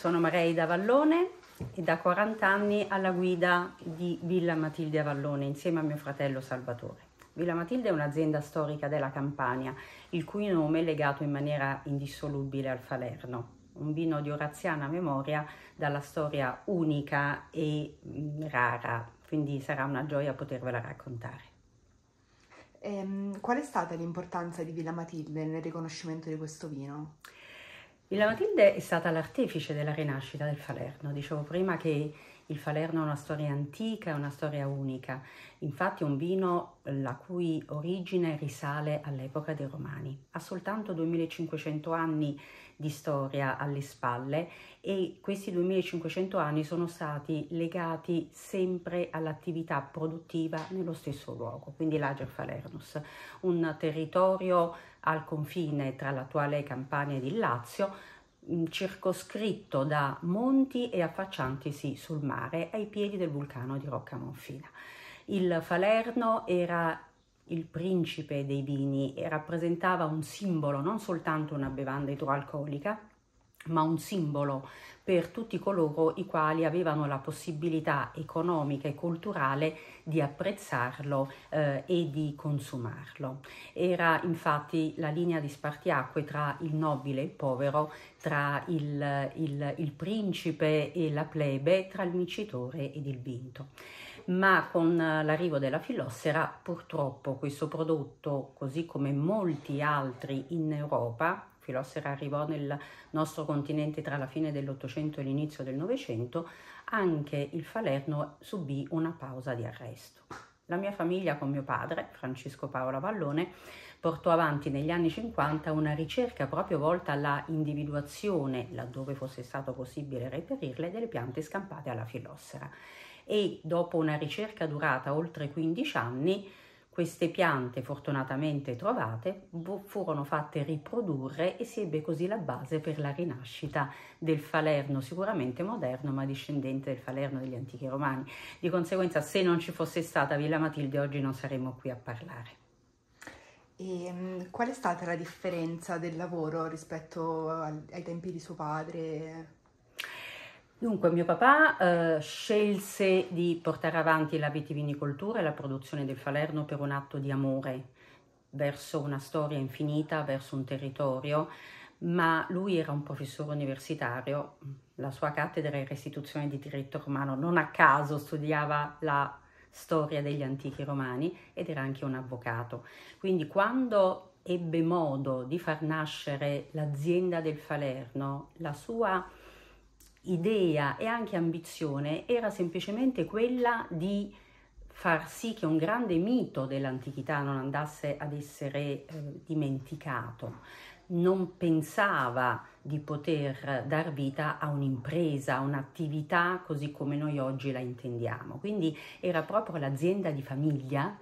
Sono Mareida Vallone e da 40 anni alla guida di Villa Matilde a Vallone insieme a mio fratello Salvatore. Villa Matilde è un'azienda storica della Campania, il cui nome è legato in maniera indissolubile al Falerno, un vino di oraziana memoria dalla storia unica e rara, quindi sarà una gioia potervela raccontare. Qual è stata l'importanza di Villa Matilde nel riconoscimento di questo vino? Villa Matilde è stata l'artefice della rinascita del Falerno. Dicevo prima che il Falerno è una storia antica, è una storia unica. Infatti è un vino la cui origine risale all'epoca dei Romani. Ha soltanto 2500 anni di storia alle spalle e questi 2500 anni sono stati legati sempre all'attività produttiva nello stesso luogo, quindi l'Ager Falernus, un territorio al confine tra l'attuale Campania ed il Lazio, circoscritto da monti e affacciantisi sul mare ai piedi del vulcano di Rocca Monfina. Il Falerno era il principe dei vini e rappresentava un simbolo, non soltanto una bevanda idroalcolica, ma un simbolo per tutti coloro i quali avevano la possibilità economica e culturale di apprezzarlo e di consumarlo. Era infatti la linea di spartiacque tra il nobile e il povero, tra il principe e la plebe, tra il vincitore ed il vinto. Ma con l'arrivo della fillossera purtroppo questo prodotto, così come molti altri in Europa, Fillossera arrivò nel nostro continente tra la fine dell'Ottocento e l'inizio del Novecento, anche il Falerno subì una pausa di arresto. La mia famiglia con mio padre, Francesco Paolo Vallone, portò avanti negli anni 50 una ricerca proprio volta alla individuazione, laddove fosse stato possibile reperirle, delle piante scampate alla fillossera. E dopo una ricerca durata oltre 15 anni, queste piante fortunatamente trovate furono fatte riprodurre e si ebbe così la base per la rinascita del Falerno, sicuramente moderno ma discendente del Falerno degli antichi romani. Di conseguenza, se non ci fosse stata Villa Matilde oggi non saremmo qui a parlare. E qual è stata la differenza del lavoro rispetto ai tempi di suo padre? Dunque, mio papà scelse di portare avanti la vitivinicoltura e la produzione del Falerno per un atto di amore verso una storia infinita, verso un territorio, ma lui era un professore universitario, la sua cattedra era istituzione di diritto romano, non a caso studiava la storia degli antichi romani ed era anche un avvocato. Quindi quando ebbe modo di far nascere l'azienda del Falerno, la sua idea e anche ambizione era semplicemente quella di far sì che un grande mito dell'antichità non andasse ad essere dimenticato. Non pensava di poter dar vita a un'impresa, a un'attività così come noi oggi la intendiamo. Quindi era proprio l'azienda di famiglia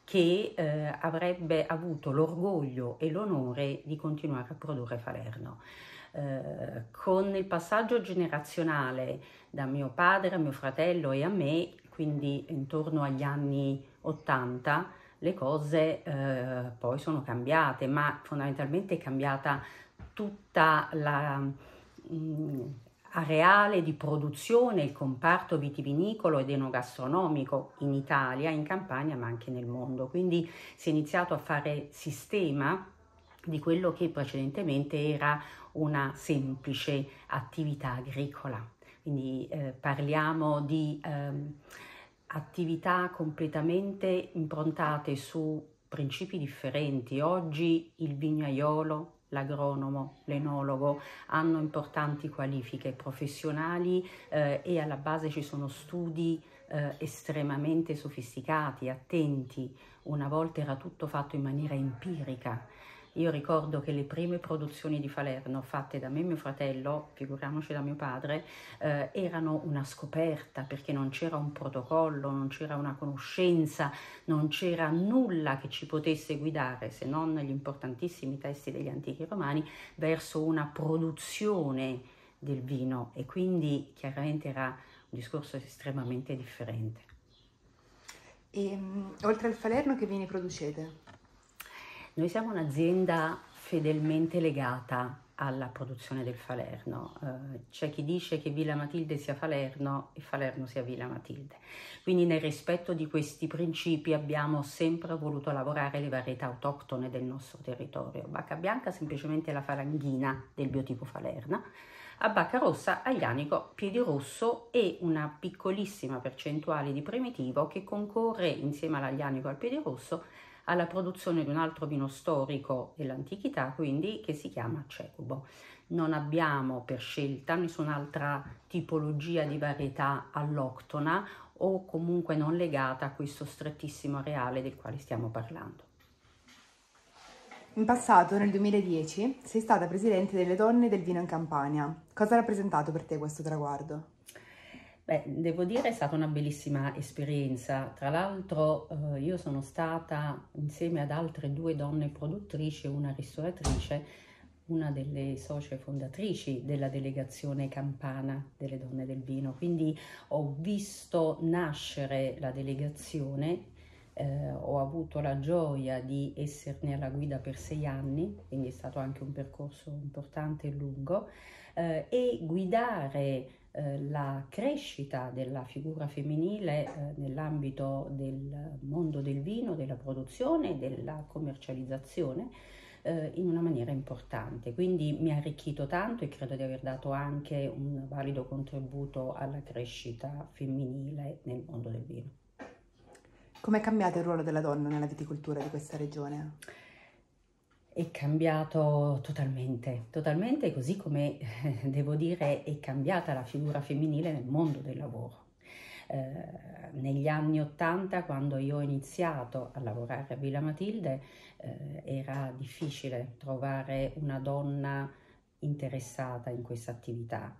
che avrebbe avuto l'orgoglio e l'onore di continuare a produrre Falerno. Con il passaggio generazionale da mio padre a mio fratello e a me, quindi intorno agli anni 80, le cose poi sono cambiate, ma fondamentalmente è cambiata tutta la areale di produzione, il comparto vitivinicolo ed enogastronomico in Italia, in Campania, ma anche nel mondo. Quindi si è iniziato a fare sistema di quello che precedentemente era una semplice attività agricola. Quindi parliamo di attività completamente improntate su principi differenti. Oggi il vignaiolo, l'agronomo, l'enologo hanno importanti qualifiche professionali e alla base ci sono studi estremamente sofisticati, attenti. Una volta era tutto fatto in maniera empirica. Io ricordo che le prime produzioni di Falerno fatte da me e mio fratello, figuriamoci da mio padre, erano una scoperta perché non c'era un protocollo, non c'era una conoscenza, non c'era nulla che ci potesse guidare, se non gli importantissimi testi degli antichi romani, verso una produzione del vino e quindi chiaramente era un discorso estremamente differente. E oltre al Falerno che vini producete? Noi siamo un'azienda fedelmente legata alla produzione del falerno. C'è chi dice che Villa Matilde sia Falerno e Falerno sia Villa Matilde. Quindi nel rispetto di questi principi abbiamo sempre voluto lavorare le varietà autoctone del nostro territorio. Bacca bianca semplicemente la falanghina del biotipo Falerna, a bacca rossa aglianico piedirosso e una piccolissima percentuale di primitivo che concorre insieme all'aglianico e al piedirosso alla produzione di un altro vino storico dell'antichità, quindi che si chiama Cecubo. Non abbiamo per scelta nessun'altra tipologia di varietà alloctona o comunque non legata a questo strettissimo areale del quale stiamo parlando. In passato, nel 2010, sei stata presidente delle Donne del Vino in Campania. Cosa ha rappresentato per te questo traguardo? Beh, devo dire è stata una bellissima esperienza. Tra l'altro io sono stata insieme ad altre 2 donne produttrici e una ristoratrice, una delle socie fondatrici della delegazione campana delle Donne del Vino. Quindi ho visto nascere la delegazione, ho avuto la gioia di esserne alla guida per 6 anni, quindi è stato anche un percorso importante e lungo, e guidare la crescita della figura femminile nell'ambito del mondo del vino, della produzione e della commercializzazione in una maniera importante. Quindi mi ha arricchito tanto e credo di aver dato anche un valido contributo alla crescita femminile nel mondo del vino. Come è cambiato il ruolo della donna nella viticoltura di questa regione? È cambiato totalmente, così come devo dire è cambiata la figura femminile nel mondo del lavoro. Negli anni '80, quando io ho iniziato a lavorare a Villa Matilde, era difficile trovare una donna interessata in questa attività.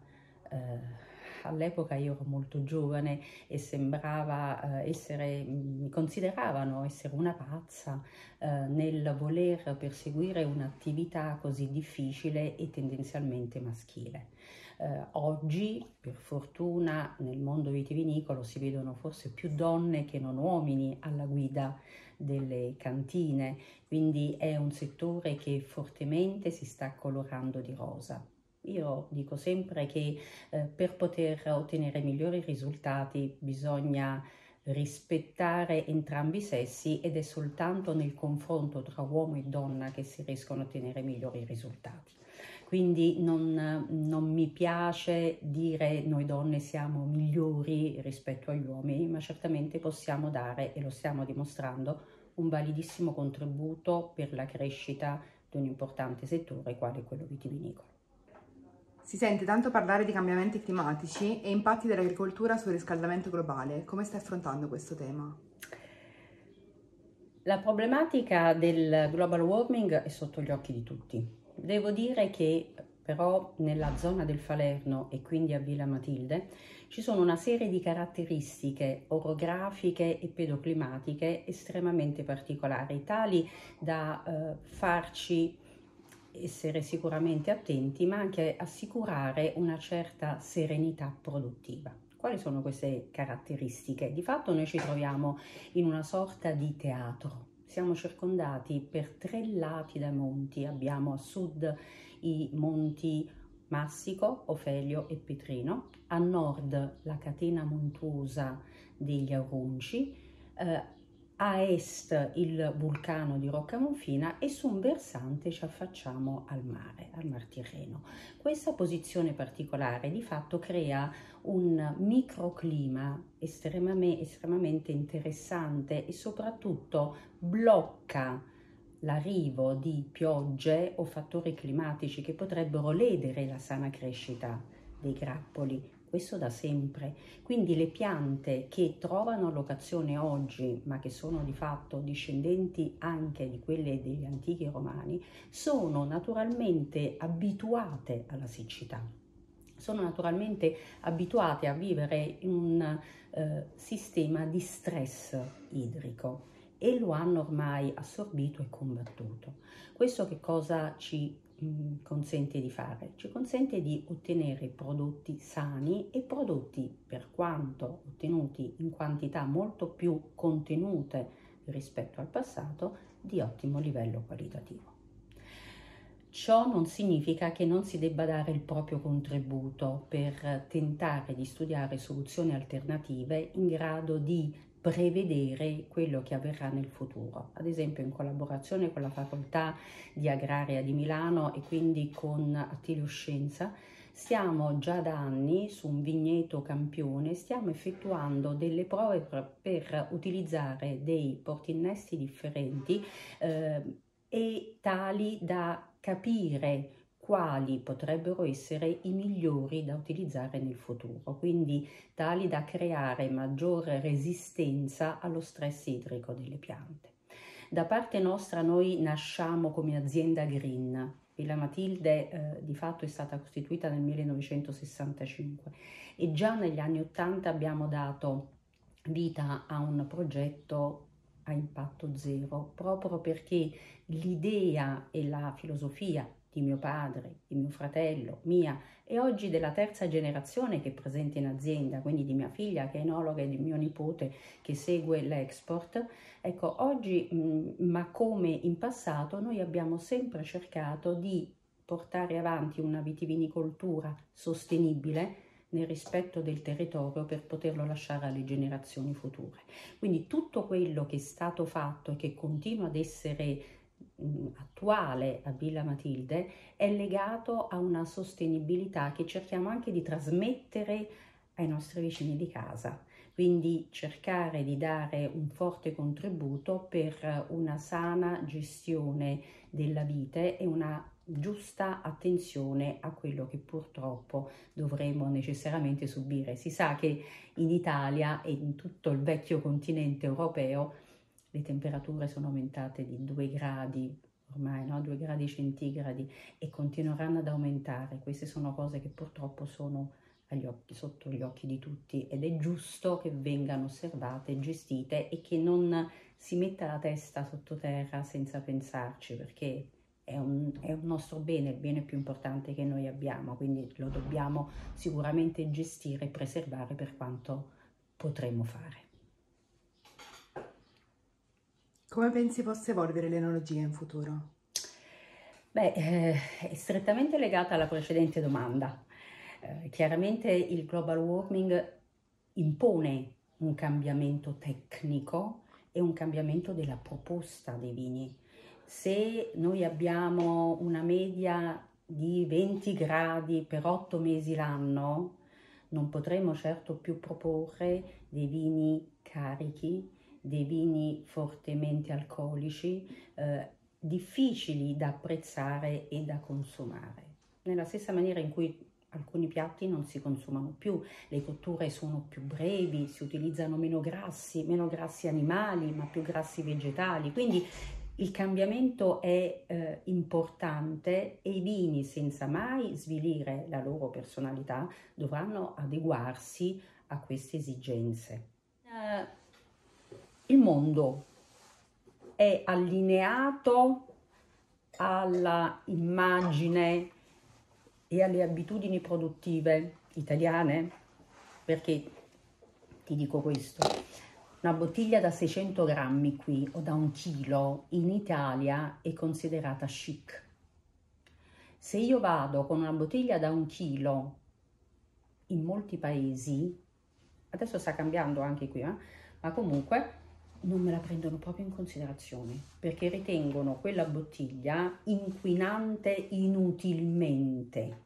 All'epoca io ero molto giovane e sembrava mi consideravano essere una pazza nel voler perseguire un'attività così difficile e tendenzialmente maschile. Oggi, per fortuna, nel mondo vitivinicolo si vedono forse più donne che non uomini alla guida delle cantine, quindi è un settore che fortemente si sta colorando di rosa. Io dico sempre che per poter ottenere migliori risultati bisogna rispettare entrambi i sessi ed è soltanto nel confronto tra uomo e donna che si riescono a ottenere migliori risultati. Quindi non mi piace dire noi donne siamo migliori rispetto agli uomini, ma certamente possiamo dare, e lo stiamo dimostrando, un validissimo contributo per la crescita di un importante settore quale quello vitivinicolo. Si sente tanto parlare di cambiamenti climatici e impatti dell'agricoltura sul riscaldamento globale. Come stai affrontando questo tema? La problematica del global warming è sotto gli occhi di tutti. Devo dire che però nella zona del Falerno e quindi a Villa Matilde ci sono una serie di caratteristiche orografiche e pedoclimatiche estremamente particolari, tali da farci essere sicuramente attenti, ma anche assicurare una certa serenità produttiva. Quali sono queste caratteristiche? Di fatto noi ci troviamo in una sorta di teatro. Siamo circondati per 3 lati da monti. Abbiamo a sud i monti Massico, Ofelio e Petrino, a nord la catena montuosa degli Aurunci, a est il vulcano di Roccamonfina e su un versante ci affacciamo al mare, al Mar Tirreno. Questa posizione particolare di fatto crea un microclima estremamente interessante e soprattutto blocca l'arrivo di piogge o fattori climatici che potrebbero ledere la sana crescita dei grappoli. Questo da sempre. Quindi le piante che trovano allocazione oggi, ma che sono di fatto discendenti anche di quelle degli antichi romani, sono naturalmente abituate alla siccità. Sono naturalmente abituate a vivere in un sistema di stress idrico e lo hanno ormai assorbito e combattuto. Questo che cosa ci consente di fare? Ci consente di ottenere prodotti sani e prodotti, per quanto ottenuti in quantità molto più contenute rispetto al passato, di ottimo livello qualitativo. Ciò non significa che non si debba dare il proprio contributo per tentare di studiare soluzioni alternative in grado di prevedere quello che avverrà nel futuro, ad esempio in collaborazione con la Facoltà di Agraria di Milano e quindi con Attilio Scienza. Stiamo già da anni su un vigneto campione, stiamo effettuando delle prove per utilizzare dei portinnesti differenti e tali da capire quali potrebbero essere i migliori da utilizzare nel futuro, quindi tali da creare maggiore resistenza allo stress idrico delle piante. Da parte nostra noi nasciamo come azienda green. Villa Matilde di fatto è stata costituita nel 1965 e già negli anni 80 abbiamo dato vita a un progetto a impatto zero, proprio perché l'idea e la filosofia di mio padre, di mio fratello, mia e oggi della terza generazione che è presente in azienda, quindi di mia figlia che è enologa e di mio nipote che segue l'export. Ecco, oggi, ma come in passato, noi abbiamo sempre cercato di portare avanti una vitivinicoltura sostenibile nel rispetto del territorio per poterlo lasciare alle generazioni future. Quindi tutto quello che è stato fatto e che continua ad essere attuale a Villa Matilde è legato a una sostenibilità che cerchiamo anche di trasmettere ai nostri vicini di casa, quindi cercare di dare un forte contributo per una sana gestione della vite e una giusta attenzione a quello che purtroppo dovremo necessariamente subire. Si sa che in Italia e in tutto il vecchio continente europeo le temperature sono aumentate di 2 gradi ormai, no? 2 gradi centigradi e continueranno ad aumentare. Queste sono cose che purtroppo sono sotto gli occhi di tutti ed è giusto che vengano osservate, gestite e che non si metta la testa sottoterra senza pensarci, perché è un nostro bene, il bene più importante che noi abbiamo, quindi lo dobbiamo sicuramente gestire e preservare per quanto potremo fare. Come pensi possa evolvere l'enologia in futuro? Beh, è strettamente legata alla precedente domanda. Chiaramente il global warming impone un cambiamento tecnico e un cambiamento della proposta dei vini. Se noi abbiamo una media di 20 gradi per 8 mesi l'anno, non potremo certo più proporre dei vini carichi, dei vini fortemente alcolici, difficili da apprezzare e da consumare. Nella stessa maniera in cui alcuni piatti non si consumano più, le cotture sono più brevi, si utilizzano meno grassi animali, ma più grassi vegetali. Quindi il cambiamento è importante e i vini, senza mai svilire la loro personalità, dovranno adeguarsi a queste esigenze. Il mondo è allineato alla immagine e alle abitudini produttive italiane? Perché ti dico questo? Una bottiglia da 600 grammi qui o da 1 chilo in Italia è considerata chic. Se io vado con una bottiglia da 1 chilo in molti paesi, adesso sta cambiando anche qui, ma comunque non me la prendono proprio in considerazione perché ritengono quella bottiglia inquinante inutilmente.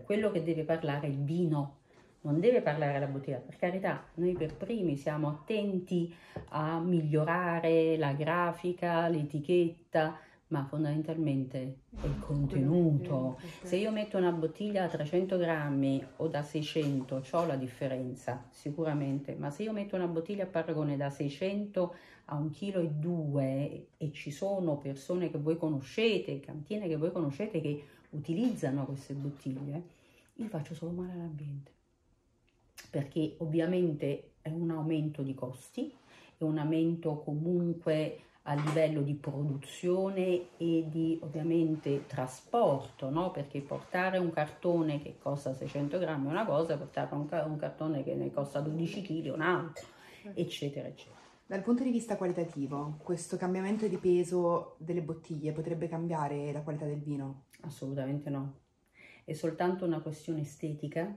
Quello che deve parlare è il vino, non deve parlare la bottiglia. Per carità, noi per primi siamo attenti a migliorare la grafica, l'etichetta, ma fondamentalmente è il contenuto. Se io metto una bottiglia da 300 grammi o da 600, c'ho la differenza sicuramente, ma se io metto una bottiglia a paragone da 600 a 1,2 kg e ci sono persone che voi conoscete, cantine che voi conoscete che utilizzano queste bottiglie, io faccio solo male all'ambiente, perché ovviamente è un aumento di costi, è un aumento comunque a livello di produzione e di ovviamente trasporto, no? Perché portare un cartone che costa 600 grammi è una cosa, portare un cartone che ne costa 12 kg è un altro, eccetera, eccetera. Dal punto di vista qualitativo, questo cambiamento di peso delle bottiglie potrebbe cambiare la qualità del vino? Assolutamente no. È soltanto una questione estetica,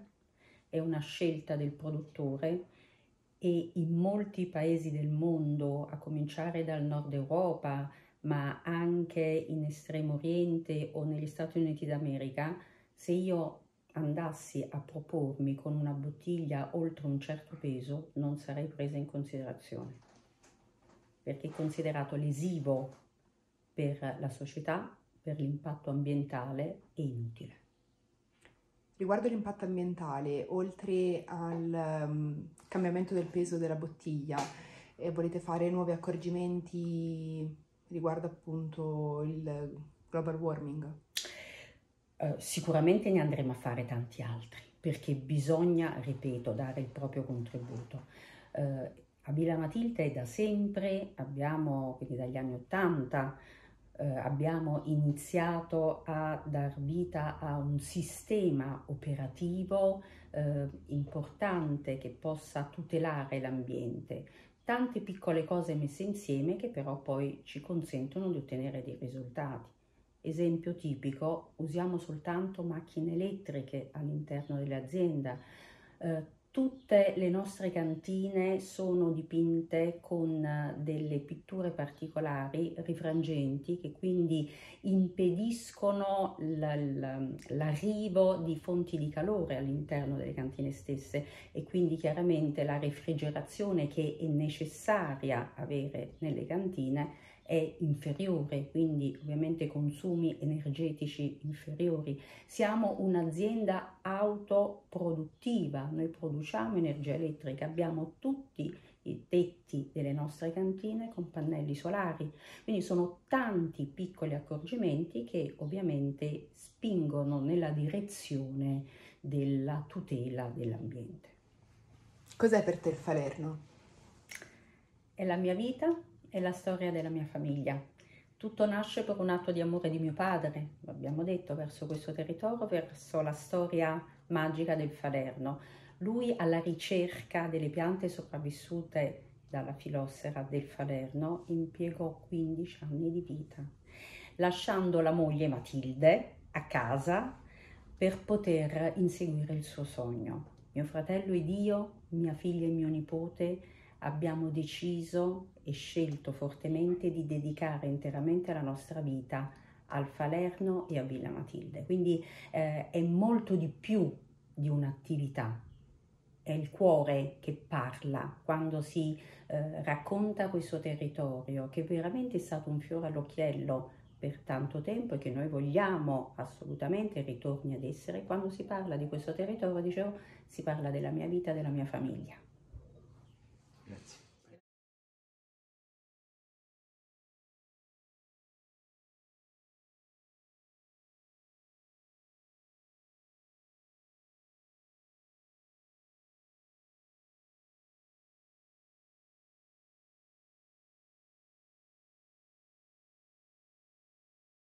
è una scelta del produttore e in molti paesi del mondo, a cominciare dal nord Europa, ma anche in Estremo Oriente o negli Stati Uniti d'America, se io andassi a propormi con una bottiglia oltre un certo peso, non sarei presa in considerazione, perché è considerato lesivo per la società, per l'impatto ambientale e inutile. Riguardo l'impatto ambientale, oltre al cambiamento del peso della bottiglia, volete fare nuovi accorgimenti riguardo appunto il global warming? Sicuramente ne andremo a fare tanti altri, perché bisogna, ripeto, dare il proprio contributo. A Villa Matilde da sempre, quindi dagli anni '80, abbiamo iniziato a dar vita a un sistema operativo importante che possa tutelare l'ambiente. Tante piccole cose messe insieme che però poi ci consentono di ottenere dei risultati. Esempio tipico, usiamo soltanto macchine elettriche all'interno dell'azienda. Tutte le nostre cantine sono dipinte con delle pitture particolari, rifrangenti, che quindi impediscono l'arrivo di fonti di calore all'interno delle cantine stesse e quindi chiaramente la refrigerazione che è necessaria avere nelle cantine è inferiore, quindi ovviamente consumi energetici inferiori. Siamo un'azienda autoproduttiva, noi produciamo energia elettrica, abbiamo tutti i tetti delle nostre cantine con pannelli solari, quindi sono tanti piccoli accorgimenti che ovviamente spingono nella direzione della tutela dell'ambiente. Cos'è per te il Falerno? È la mia vita, è la storia della mia famiglia. Tutto nasce per un atto di amore di mio padre, lo abbiamo detto, verso questo territorio, verso la storia magica del Falerno. Lui, alla ricerca delle piante sopravvissute dalla filossera del Falerno, impiegò 15 anni di vita, lasciando la moglie Matilde a casa per poter inseguire il suo sogno. Mio fratello ed io, mia figlia e mio nipote, abbiamo deciso e scelto fortemente di dedicare interamente la nostra vita al Falerno e a Villa Matilde. Quindi è molto di più di un'attività, è il cuore che parla quando si racconta questo territorio, che veramente è stato un fiore all'occhiello per tanto tempo e che noi vogliamo assolutamente ritorni ad essere. Quando si parla di questo territorio, dicevo, si parla della mia vita, della mia famiglia.